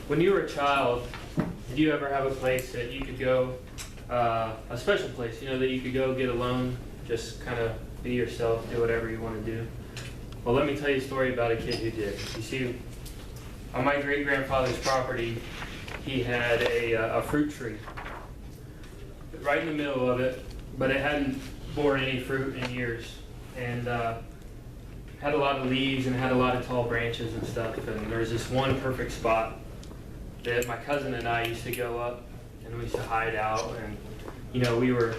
When you were a child, did you ever have a place that you could go, a special place, that you could go get alone, just kind of be yourself, do whatever you want to do? Well, let me tell you a story about a kid who did. You see, on my great-grandfather's property, he had a fruit tree right in the middle of it, but it hadn't borne any fruit in years, and had a lot of leaves and had a lot of tall branches and stuff. And there was this one perfect spot that my cousin and I used to go up, and we used to hide out. And we were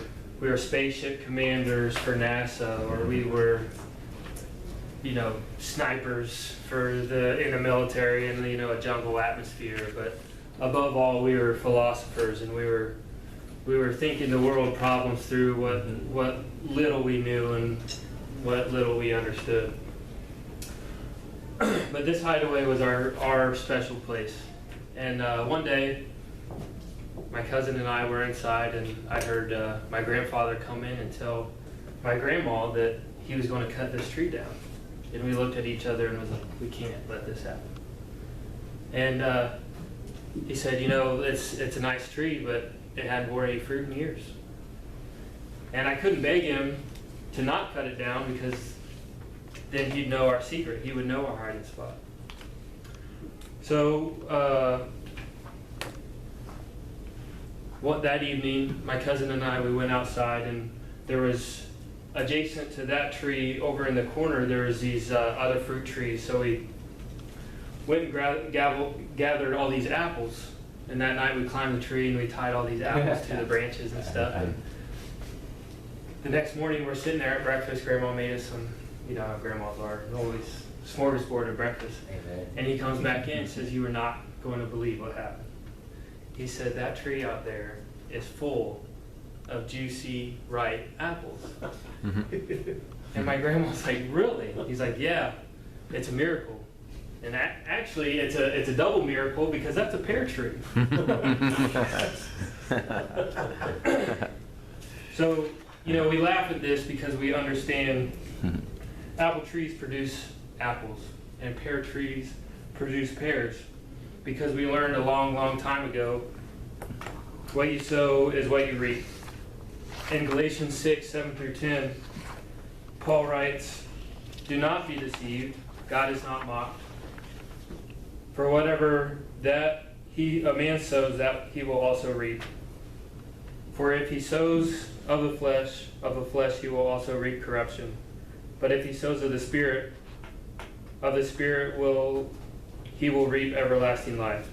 spaceship commanders for NASA, or we were snipers in the military in a jungle atmosphere. But above all, we were philosophers, and we were thinking the world problems through what little we knew and what little we understood. But this hideaway was our special place. And one day, my cousin and I were inside, and I heard my grandfather come in and tell my grandma that he was going to cut this tree down. And we looked at each other and was like, we can't let this happen. And he said, it's a nice tree, but it hadn't borne any fruit in years. And I couldn't beg him to not cut it down, because then he'd know our secret. He would know our hiding spot. So that evening, my cousin and I, we went outside, and there was, adjacent to that tree, over in the corner, there was these other fruit trees. So we went and gathered all these apples, and that night we climbed the tree and we tied all these apples to the branches and stuff. And the next morning we're sitting there at breakfast. Grandma made us some, how grandmas are, always smorgasbord at breakfast. Amen. And he comes back in and says, you are not going to believe what happened. He said, that tree out there is full of juicy, ripe apples. And my grandma's like, really? He's like, yeah, it's a miracle. And actually, it's a double miracle, because that's a pear tree. So, we laugh at this because we understand apple trees produce apples, and pear trees produce pears, because we learned a long, long time ago, what you sow is what you reap. In Galatians 6:7-10, Paul writes, do not be deceived, God is not mocked. For whatever that a man sows, that he will also reap. For if he sows of the flesh he will also reap corruption. But if he sows of the Spirit he will reap everlasting life.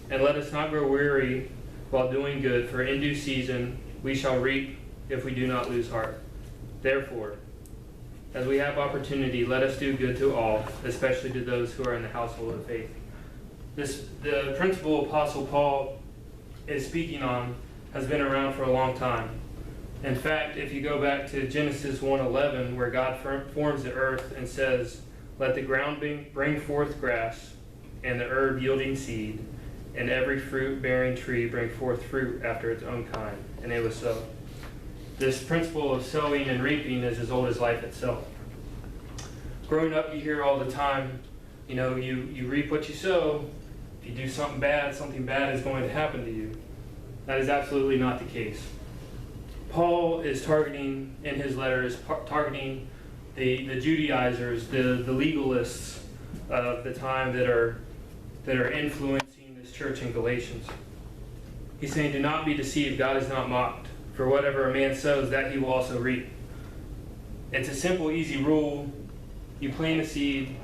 And let us not grow weary while doing good, for in due season we shall reap if we do not lose heart. Therefore, as we have opportunity, let us do good to all, especially to those who are in the household of faith. The principle Apostle Paul is speaking on has been around for a long time. In fact, if you go back to Genesis 1:11, where God forms the earth and says, let the ground bring forth grass, and the herb yielding seed, and every fruit-bearing tree bring forth fruit after its own kind. And it was so. This principle of sowing and reaping is as old as life itself. Growing up, you hear all the time, you reap what you sow. If you do something bad is going to happen to you. That is absolutely not the case. Paul is targeting, in his letters, targeting the Judaizers, the legalists of the time that are influencing this church in Galatians. He's saying, do not be deceived, God is not mocked. For whatever a man sows, that he will also reap. It's a simple, easy rule. You plant a seed,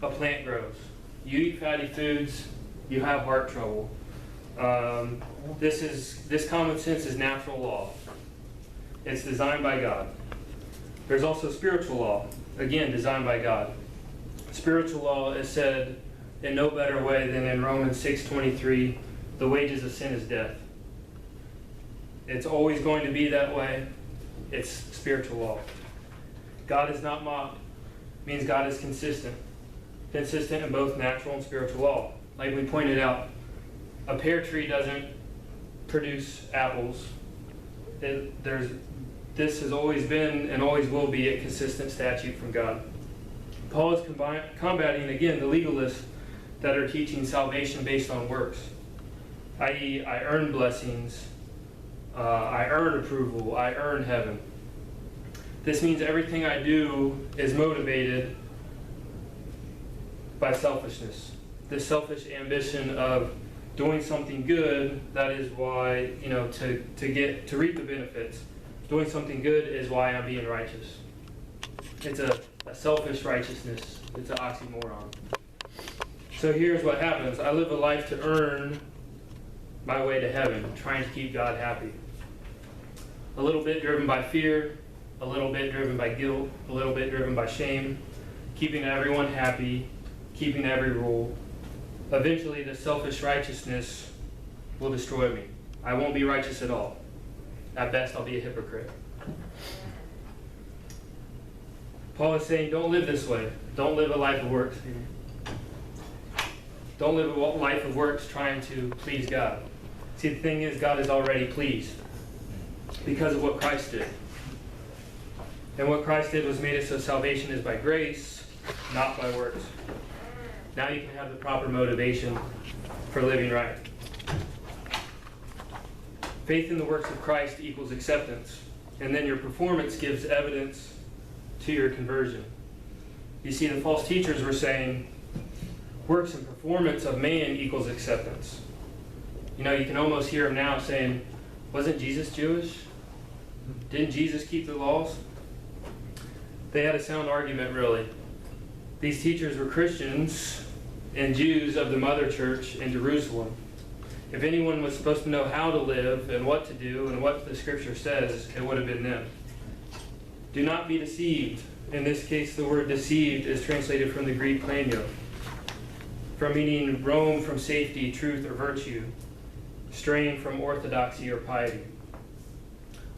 a plant grows. You eat fatty foods, you have heart trouble. This common sense is natural law. It's designed by God. There's also spiritual law, again, designed by God. Spiritual law is said in no better way than in Romans 6:23, the wages of sin is death. It's always going to be that way. It's spiritual law. God is not mocked. Means God is consistent in both natural and spiritual law. Like we pointed out, a pear tree doesn't produce apples. This has always been and always will be a consistent statute from God. Paul is combating, again, the legalists that are teaching salvation based on works, i.e., I earn blessings, I earn approval, I earn heaven. This means everything I do is motivated by selfishness. This selfish ambition of doing something good, that is why, to reap the benefits. Doing something good is why I'm being righteous. It's a selfish righteousness. It's an oxymoron. So here's what happens. I live a life to earn my way to heaven, trying to keep God happy. A little bit driven by fear, a little bit driven by guilt, a little bit driven by shame, keeping everyone happy, keeping every rule. Eventually, the selfish righteousness will destroy me. I won't be righteous at all. At best, I'll be a hypocrite. Paul is saying, don't live this way. Don't live a life of works. Don't live a life of works trying to please God. See, the thing is, God is already pleased because of what Christ did. And what Christ did was made it so salvation is by grace, not by works. Now you can have the proper motivation for living right. Faith in the works of Christ equals acceptance. And then your performance gives evidence to your conversion. You see, the false teachers were saying works and performance of man equals acceptance. You can almost hear them now saying, wasn't Jesus Jewish? Didn't Jesus keep the laws? They had a sound argument, really. These teachers were Christians and Jews of the mother church in Jerusalem. If anyone was supposed to know how to live and what to do and what the scripture says, it would have been them. Do not be deceived. In this case, the word deceived is translated from the Greek planio, from meaning roam from safety, truth, or virtue, straying from orthodoxy or piety.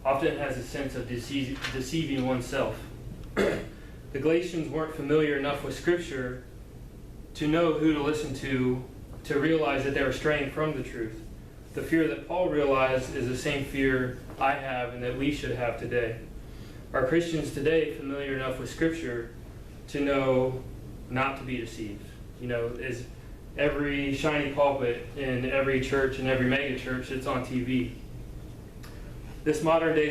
Often it has a sense of deceiving oneself. The Galatians weren't familiar enough with Scripture to know who to listen to realize that they were straying from the truth. The fear that Paul realized is the same fear I have and that we should have today. Are Christians today familiar enough with Scripture to know not to be deceived? Is every shiny pulpit in every church and every mega church that's on TV. This modern day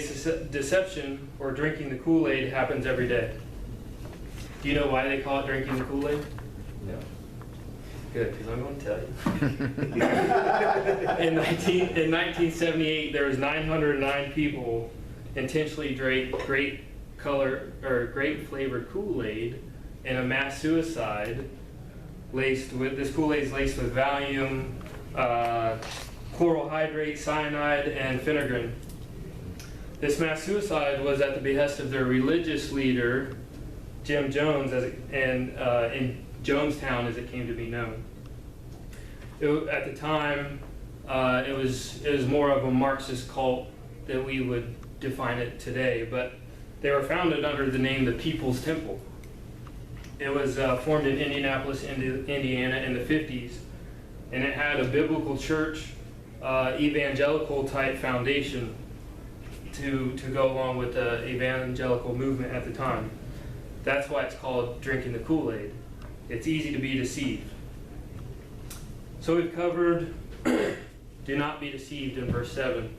deception or drinking the Kool-Aid happens every day. Do you know why they call it drinking the Kool-Aid? No. Good, because I'm going to tell you. In 1978, there was 909 people intentionally drank grape flavored Kool-Aid in a mass suicide. This Kool-Aid is laced with Valium, chloral hydrate, cyanide, and phenergan. This mass suicide was at the behest of their religious leader, Jim Jones, in Jonestown, as it came to be known. At the time, it was more of a Marxist cult than we would define it today, but they were founded under the name the People's Temple. It was formed in Indianapolis, Indiana in the 50s, and it had a biblical church, evangelical type foundation to go along with the evangelical movement at the time. That's why it's called drinking the Kool-Aid. It's easy to be deceived. So we've covered do not be deceived in verse 7.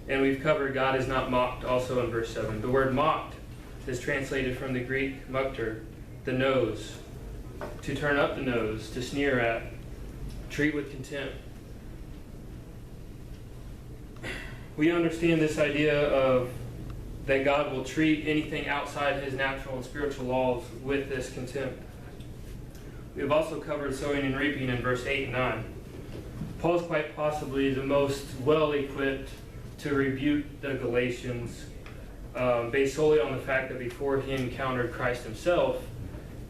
And we've covered God is not mocked also in verse 7. The word mocked is translated from the Greek mukter, the nose, to turn up the nose, to sneer at, treat with contempt. We understand this idea of that God will treat anything outside his natural and spiritual laws with this contempt. We've also covered sowing and reaping in verse 8 and 9. Paul's quite possibly the most well-equipped to rebuke the Galatians based solely on the fact that before he encountered Christ himself,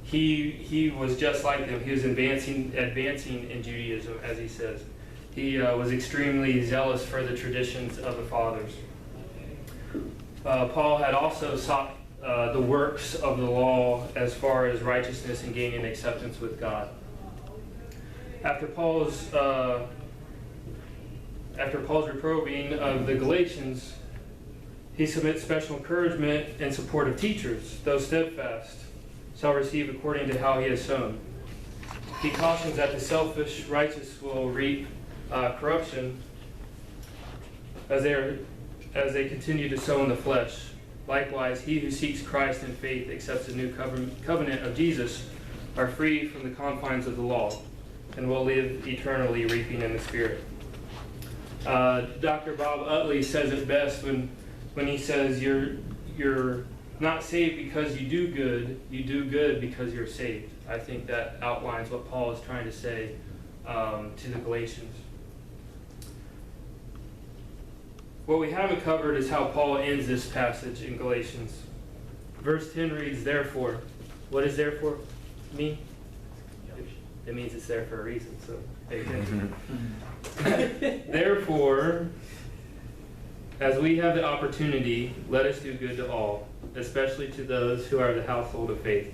he was just like them. He was advancing in Judaism, as he says. He was extremely zealous for the traditions of the fathers. Paul had also sought the works of the law as far as righteousness and gaining acceptance with God. After Paul's reproving of the Galatians, he submits special encouragement in support of teachers, those steadfast, shall receive according to how he has sown. He cautions that the selfish righteous will reap corruption as they continue to sow in the flesh. Likewise, he who seeks Christ in faith accepts the new covenant of Jesus are free from the confines of the law and will live eternally reaping in the Spirit. Dr. Bob Utley says it best when he says you're not saved because you do good because you're saved. I think that outlines what Paul is trying to say to the Galatians. What we haven't covered is how Paul ends this passage in Galatians. Verse 10 reads, therefore. What does therefore mean? It means it's there for a reason, so pay attention. Therefore, as we have the opportunity, let us do good to all, especially to those who are the household of faith.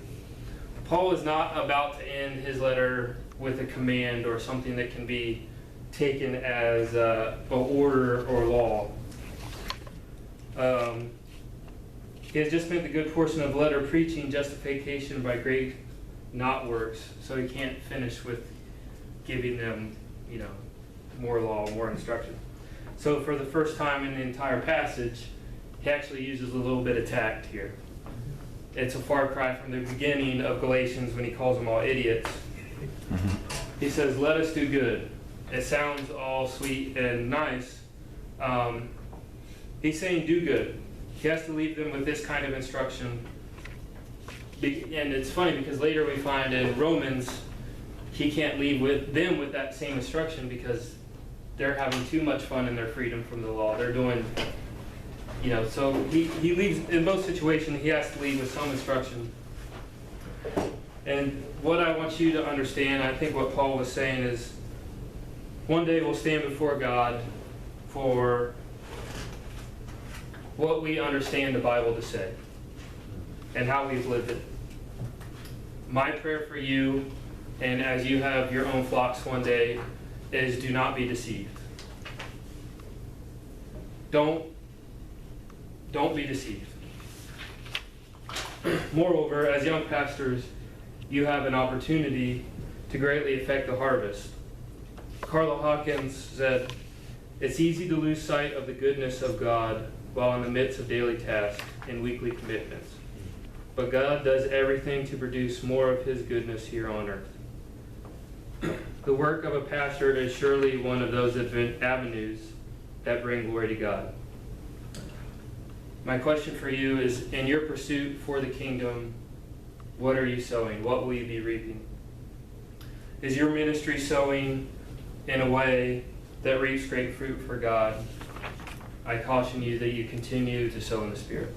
Paul is not about to end his letter with a command or something that can be taken as an order or law. He has just spent a good portion of the letter preaching justification by grace, not works, so he can't finish with giving them, more law, more instruction. So for the first time in the entire passage, he actually uses a little bit of tact here. It's a far cry from the beginning of Galatians when he calls them all idiots. He says, let us do good. It sounds all sweet and nice. He's saying do good. He has to leave them with this kind of instruction. And it's funny because later we find in Romans, he can't leave them with that same instruction because they're having too much fun in their freedom from the law. They're doing, so he leaves, in both situations, he has to leave with some instruction. And what I want you to understand, I think what Paul was saying is, one day we'll stand before God for what we understand the Bible to say and how we've lived it. My prayer for you, and as you have your own flocks one day, is do not be deceived. Don't be deceived. Moreover, as young pastors, you have an opportunity to greatly affect the harvest. Carla Hawkins said, it's easy to lose sight of the goodness of God while in the midst of daily tasks and weekly commitments. But God does everything to produce more of his goodness here on earth. The work of a pastor is surely one of those avenues that bring glory to God. My question for you is, in your pursuit for the kingdom, what are you sowing? What will you be reaping? Is your ministry sowing in a way that reaps great fruit for God? I caution you that you continue to sow in the Spirit.